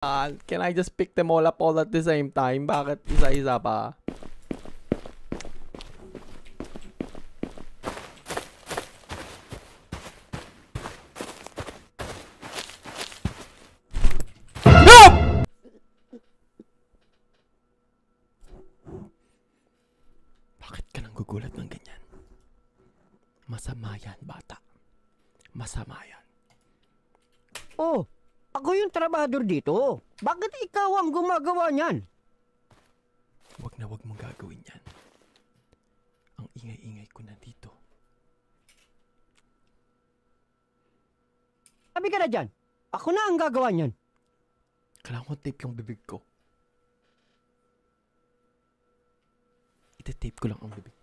Can I just pick them all up all at the same time? Bakit isa-isa pa? Bakit ka nang gugulat ng ganyan? Masama yan, bata. Masama yan. Oh, ako yung trabador dito. Bakit ikaw ang gumagawa niyan? Wag na wag mong gagawin yan. Ang ingay-ingay ko na dito. Sabi ka na dyan. Ako na ang gagawa niyan. Kailangan ko tape yung bibig ko. Ite-tape ko lang ang bibig.